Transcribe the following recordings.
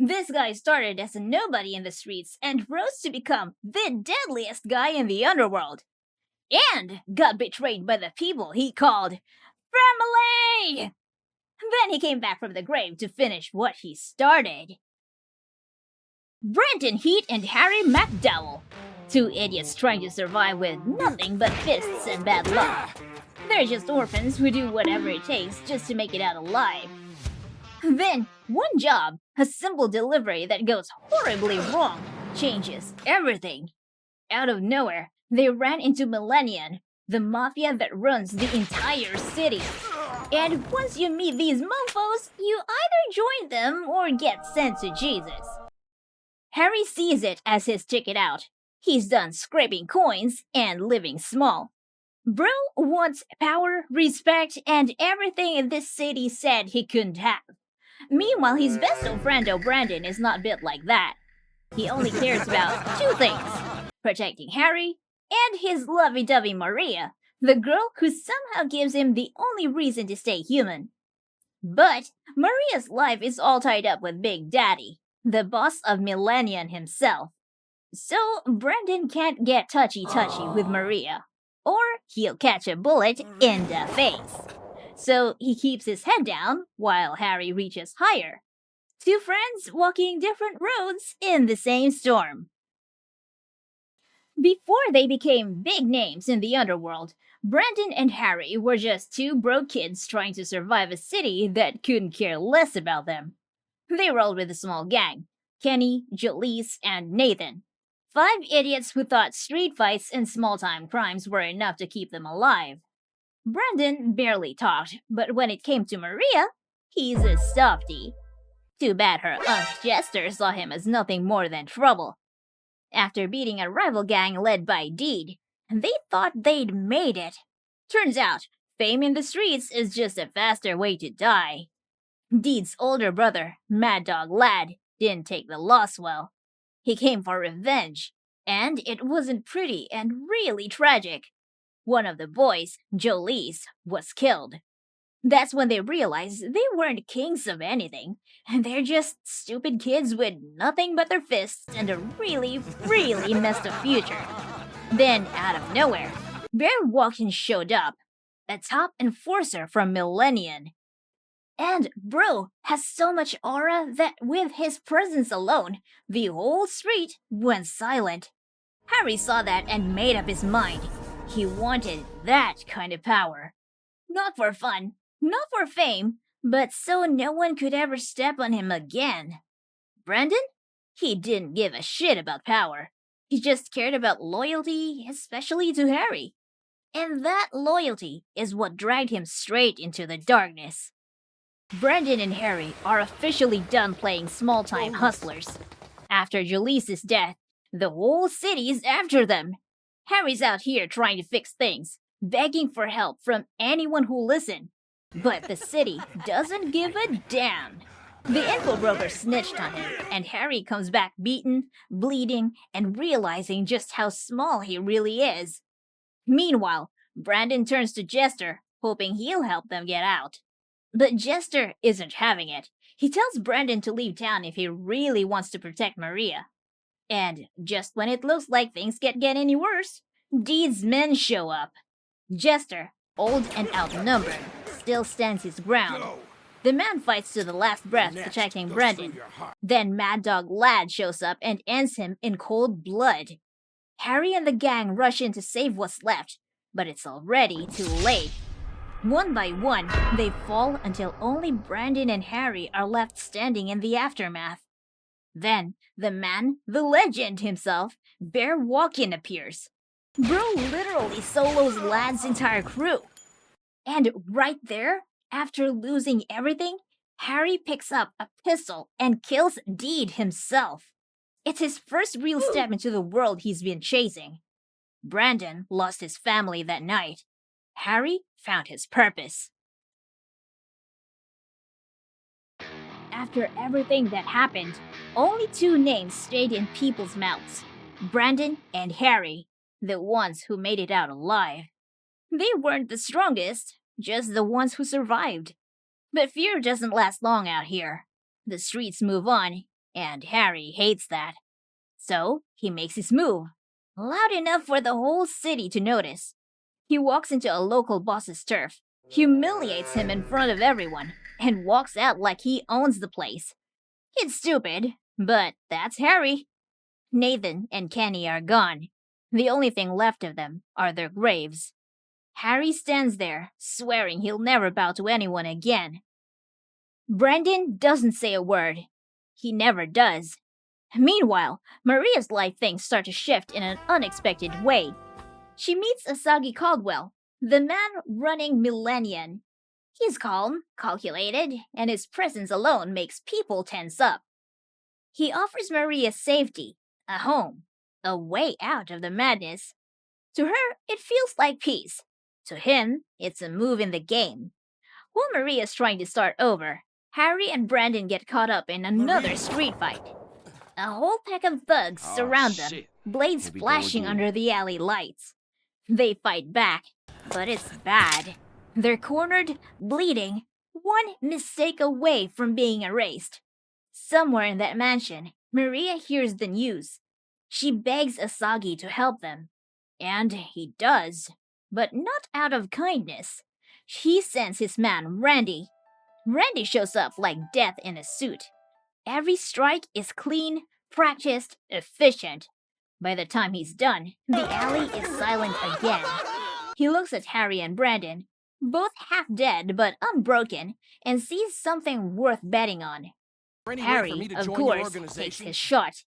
This guy started as a nobody in the streets and rose to become the deadliest guy in the underworld. And got betrayed by the people he called family! Then he came back from the grave to finish what he started. Brenton Heat and Harry MacDowell. Two idiots trying to survive with nothing but fists and bad luck. They're just orphans who do whatever it takes just to make it out alive. Then, one job, a simple delivery that goes horribly wrong, changes everything. Out of nowhere, they ran into Millennion, the mafia that runs the entire city. And once you meet these mofos, you either join them or get sent to Jesus. Harry sees it as his ticket out. He's done scraping coins and living small. Bro wants power, respect, and everything this city said he couldn't have. Meanwhile, his best old friendo Brandon is not built like that. He only cares about two things: protecting Harry and his lovey-dovey Maria, the girl who somehow gives him the only reason to stay human. But Maria's life is all tied up with Big Daddy, the boss of Millennion himself. So Brandon can't get touchy-touchy with Maria, or he'll catch a bullet in the face. So he keeps his head down while Harry reaches higher. Two friends walking different roads in the same storm. Before they became big names in the underworld, Brandon and Harry were just two broke kids trying to survive a city that couldn't care less about them. They rolled with a small gang: Kenny, Jaleese, and Nathan. 5 idiots who thought street fights and small-time crimes were enough to keep them alive. Brandon barely talked, but when it came to Maria, he's a softie. Too bad her Unc Jester saw him as nothing more than trouble. After beating a rival gang led by Deed, they thought they'd made it. Turns out, fame in the streets is just a faster way to die. Deed's older brother, Mad Dog Lad, didn't take the loss well. He came for revenge, and it wasn't pretty and really tragic. One of the boys, Jaleese, was killed. That's when they realized they weren't kings of anything, and they're just stupid kids with nothing but their fists and a really, really messed up future. Then, out of nowhere, Bear Walkin showed up, a top enforcer from Millennion. And Bro has so much aura that with his presence alone, the whole street went silent. Harry saw that and made up his mind. He wanted that kind of power. Not for fun, not for fame, but so no one could ever step on him again. Brandon? He didn't give a shit about power. He just cared about loyalty, especially to Harry. And that loyalty is what dragged him straight into the darkness. Brandon and Harry are officially done playing small-time hustlers. After Jaleese's death, the whole city's after them. Harry's out here trying to fix things, begging for help from anyone who'll listen. But the city doesn't give a damn. The info broker snitched on him, and Harry comes back beaten, bleeding, and realizing just how small he really is. Meanwhile, Brandon turns to Jester, hoping he'll help them get out. But Jester isn't having it. He tells Brandon to leave town if he really wants to protect Maria. And just when it looks like things can't get any worse, Deed's men show up. Jester, old and outnumbered, still stands his ground. The man fights to the last breath, protecting Brandon. Then Mad Dog Lad shows up and ends him in cold blood. Harry and the gang rush in to save what's left, but it's already too late. One by one, they fall until only Brandon and Harry are left standing in the aftermath. Then, the man, the legend himself, Bear Walkin appears. Bro literally solos Lad's entire crew. And right there, after losing everything, Harry picks up a pistol and kills Deed himself. It's his first real step into the world he's been chasing. Brandon lost his family that night. Harry found his purpose. After everything that happened, only 2 names stayed in people's mouths: Brandon and Harry, the ones who made it out alive. They weren't the strongest, just the ones who survived. But fear doesn't last long out here. The streets move on, And Harry hates that. So he makes his move, loud enough for the whole city to notice. He walks into a local boss's turf, humiliates him in front of everyone, and walks out like he owns the place. It's stupid, but that's Harry. Nathan and Kenny are gone. The only thing left of them are their graves. Harry stands there, swearing he'll never bow to anyone again. Brandon doesn't say a word. He never does. Meanwhile, Maria's life things start to shift in an unexpected way. She meets Asagi Caldwell, the man running Millennion. He's calm, calculated, and his presence alone makes people tense up. He offers Maria safety, a home, a way out of the madness. To her, it feels like peace. To him, it's a move in the game. While Maria's trying to start over, Harry and Brandon get caught up in another street fight. A whole pack of thugs surround them, blades flashing under the alley lights. They fight back, but it's bad. They're cornered, bleeding, one mistake away from being erased. Somewhere in that mansion, Maria hears the news. She begs Asagi to help them. And he does, but not out of kindness. He sends his man, Randy. Randy shows up like death in a suit. Every strike is clean, practiced, efficient. By the time he's done, the alley is silent again. He looks at Harry and Brandon, both half dead but unbroken, and sees something worth betting on. Harry, of course, takes his shot.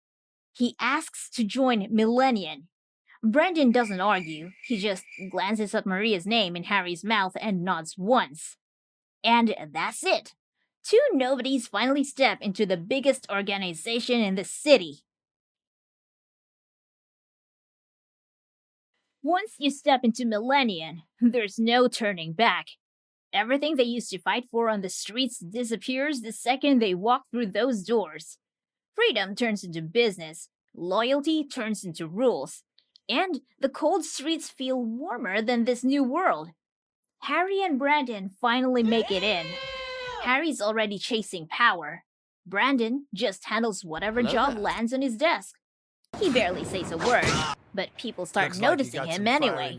He asks to join Millennion. Brandon doesn't argue, he just glances at Maria's name in Harry's mouth and nods once. And that's it. Two nobodies finally step into the biggest organization in the city. Once you step into Millennion, there's no turning back. Everything they used to fight for on the streets disappears the second they walk through those doors. Freedom turns into business, loyalty turns into rules, and the cold streets feel warmer than this new world. Harry and Brandon finally make it in. Harry's already chasing power. Brandon just handles whatever job lands on his desk. He barely says a word, but people start noticing him anyway.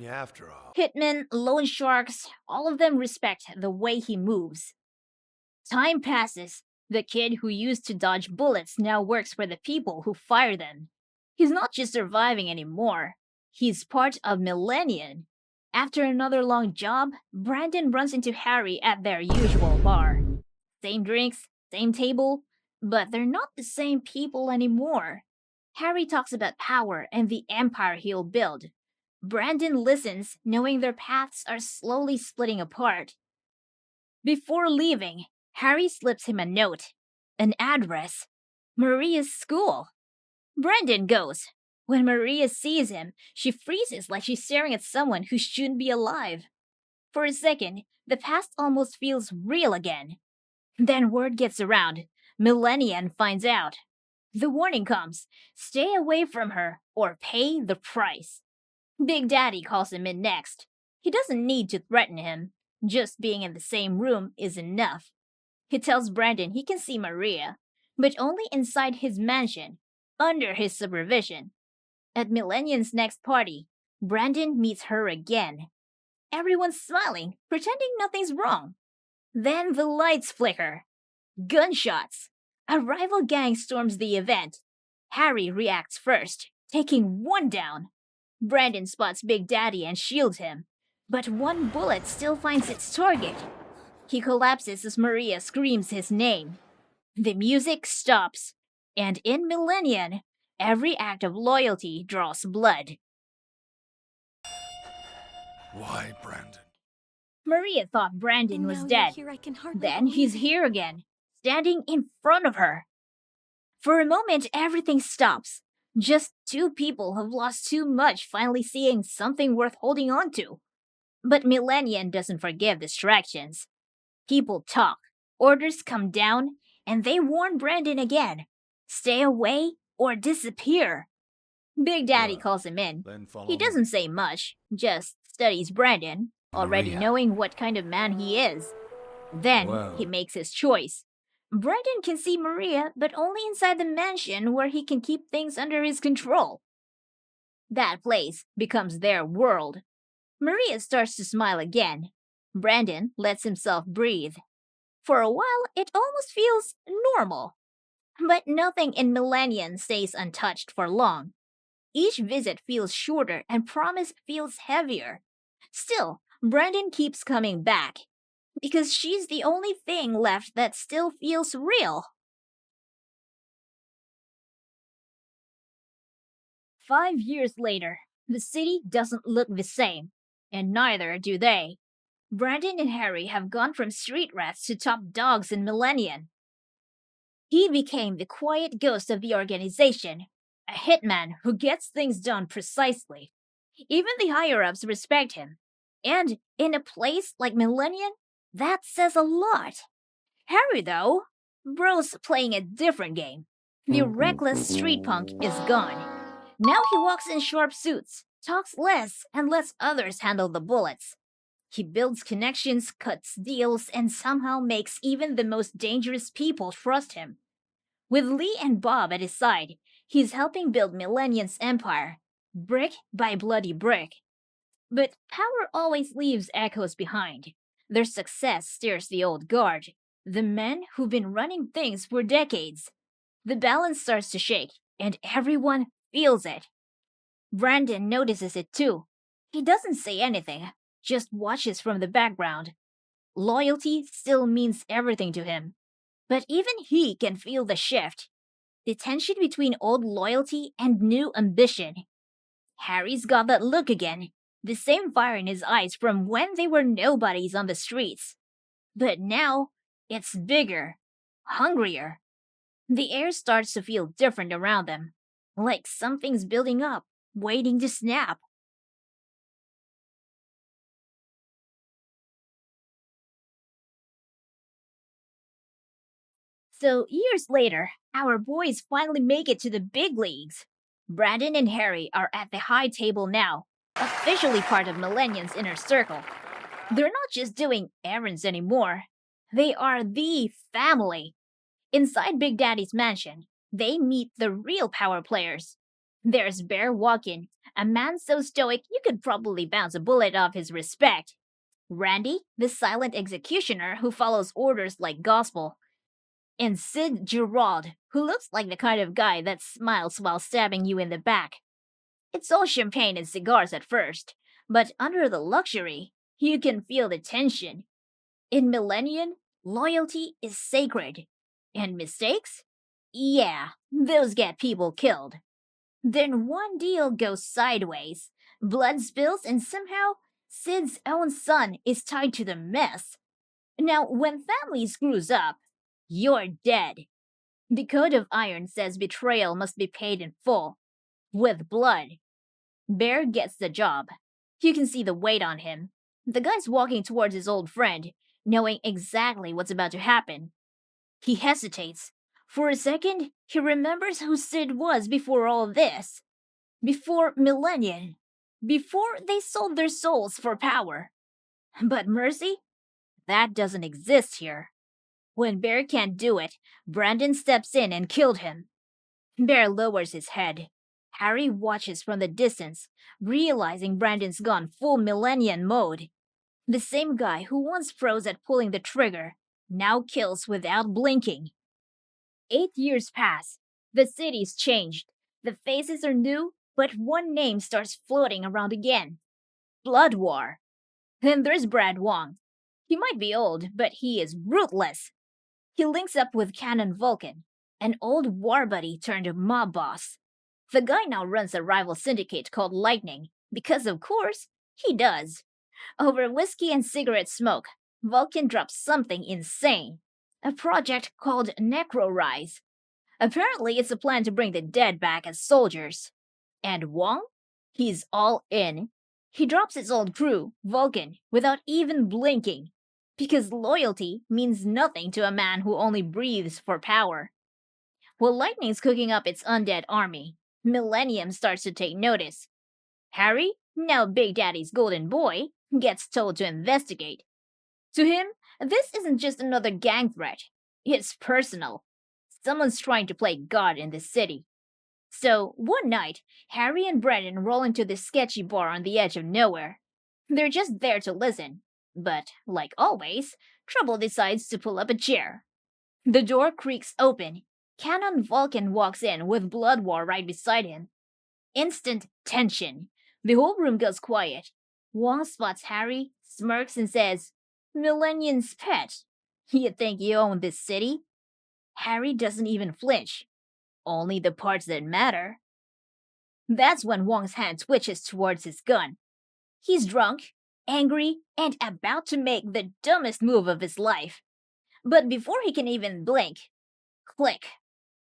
Hitmen, loan sharks, all of them respect the way he moves. Time passes. The kid who used to dodge bullets now works for the people who fire them. He's not just surviving anymore. He's part of Millennion. After another long job, Brandon runs into Harry at their usual bar. Same drinks, same table, but they're not the same people anymore. Harry talks about power and the empire he'll build. Brandon listens, knowing their paths are slowly splitting apart. Before leaving, Harry slips him a note, an address, Maria's school. Brandon goes. When Maria sees him, she freezes like she's staring at someone who shouldn't be alive. For a second, the past almost feels real again. Then word gets around. Millennion finds out. The warning comes, stay away from her or pay the price. Big Daddy calls him in next. He doesn't need to threaten him. Just being in the same room is enough. He tells Brandon he can see Maria, but only inside his mansion, under his supervision. At Millenion's next party, Brandon meets her again. Everyone's smiling, pretending nothing's wrong. Then the lights flicker. Gunshots. A rival gang storms the event. Harry reacts first, taking one down. Brandon spots Big Daddy and shields him, but one bullet still finds its target. He collapses as Maria screams his name. The music stops, and in Millennion, every act of loyalty draws blood. Why, Brandon? Maria thought Brandon was dead. Then believe he's it. here again, standing in front of her. For a moment, everything stops. Just two people who've lost too much finally seeing something worth holding on to. But Millennion doesn't forgive distractions. People talk, orders come down, and they warn Brandon again. Stay away or disappear. Big Daddy calls him in. Then follow He me. doesn't say much, just studies Brandon, already Maria. knowing what kind of man he is. Then Well. he makes his choice. Brandon can see Maria, but only inside the mansion where he can keep things under his control. That place becomes their world. Maria starts to smile again. Brandon lets himself breathe. For a while, it almost feels normal. But nothing in Millennion stays untouched for long. Each visit feels shorter and promise feels heavier. Still, Brandon keeps coming back because she's the only thing left that still feels real. 5 years later, the city doesn't look the same, and neither do they. Brandon and Harry have gone from street rats to top dogs in Millennion. He became the quiet ghost of the organization, a hitman who gets things done precisely. Even the higher ups respect him. And in a place like Millennion, that says a lot. Harry, though, bro's playing a different game. The reckless street punk is gone. Now he walks in sharp suits, talks less, and lets others handle the bullets. He builds connections, cuts deals, and somehow makes even the most dangerous people trust him. With Lee and Bob at his side, he's helping build Millenion's empire, brick by bloody brick. But power always leaves echoes behind. Their success stirs the old guard, the men who've been running things for decades. The balance starts to shake, and everyone feels it. Brandon notices it too. He doesn't say anything, just watches from the background. Loyalty still means everything to him. But even he can feel the shift. The tension between old loyalty and new ambition. Harry's got that look again, the same fire in his eyes from when they were nobodies on the streets. But now, it's bigger, hungrier. The air starts to feel different around them, like something's building up, waiting to snap. So, years later, our boys finally make it to the big leagues. Brandon and Harry are at the high table now, officially part of Millenion's inner circle. They're not just doing errands anymore, they are the family. Inside Big Daddy's mansion, they meet the real power players. There's Bear Walkin, a man so stoic you could probably bounce a bullet off his respect. Randy, the silent executioner who follows orders like gospel. And Sid Gerald, who looks like the kind of guy that smiles while stabbing you in the back. It's all champagne and cigars at first, but under the luxury, you can feel the tension. In Millennion, loyalty is sacred. And mistakes? Yeah, those get people killed. Then one deal goes sideways, blood spills, and somehow Sid's own son is tied to the mess. Now, when family screws up, you're dead. The Code of Iron says betrayal must be paid in full, with blood. Bear gets the job. You can see the weight on him. The guy's walking towards his old friend, knowing exactly what's about to happen. He hesitates. For a second, he remembers who Sid was before all this. Before Millennion. Before they sold their souls for power. But mercy? That doesn't exist here. When Bear can't do it, Brandon steps in and killed him. Bear lowers his head. Harry watches from the distance, realizing Brandon's gone full Millennion mode. The same guy who once froze at pulling the trigger, now kills without blinking. 8 years pass. The city's changed. The faces are new, but one name starts floating around again. Blood War. Then there's Brad Wong. He might be old, but he is ruthless. He links up with Canon Vulcan, an old war buddy turned mob boss. The guy now runs a rival syndicate called Lightning, because of course, he does. Over whiskey and cigarette smoke, Vulcan drops something insane. A project called Necro Rise. Apparently, it's a plan to bring the dead back as soldiers. And Wong? He's all in. He drops his old crew, Vulcan, without even blinking. Because loyalty means nothing to a man who only breathes for power. While Lightning's cooking up its undead army, Millennium starts to take notice. Harry, now Big Daddy's golden boy, gets told to investigate. To him, this isn't just another gang threat. It's personal. Someone's trying to play God in this city. So, one night, Harry and Brandon roll into this sketchy bar on the edge of nowhere. They're just there to listen. But, like always, Trouble decides to pull up a chair. The door creaks open. Canon Vulcan walks in with Blood War right beside him. Instant tension. The whole room goes quiet. Wong spots Harry, smirks, and says, Millenion's pet. You think you own this city? Harry doesn't even flinch. Only the parts that matter. That's when Wong's hand twitches towards his gun. He's drunk, angry, and about to make the dumbest move of his life. But before he can even blink, click.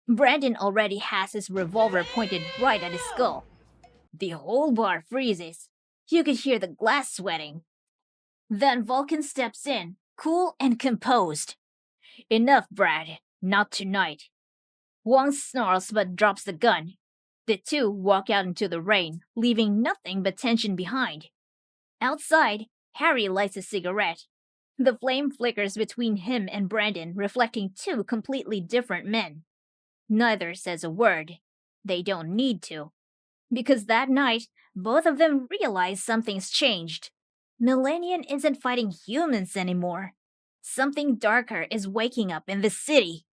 Brandon already has his revolver pointed right at his skull. The whole bar freezes. You could hear the glass sweating. Then Vulcan steps in, cool and composed. Enough, Brad. Not tonight. Wong snarls but drops the gun. The two walk out into the rain, leaving nothing but tension behind. Outside, Harry lights a cigarette. The flame flickers between him and Brandon, reflecting two completely different men. Neither says a word. They don't need to. Because that night, both of them realize something's changed. Millennion isn't fighting humans anymore. Something darker is waking up in the city.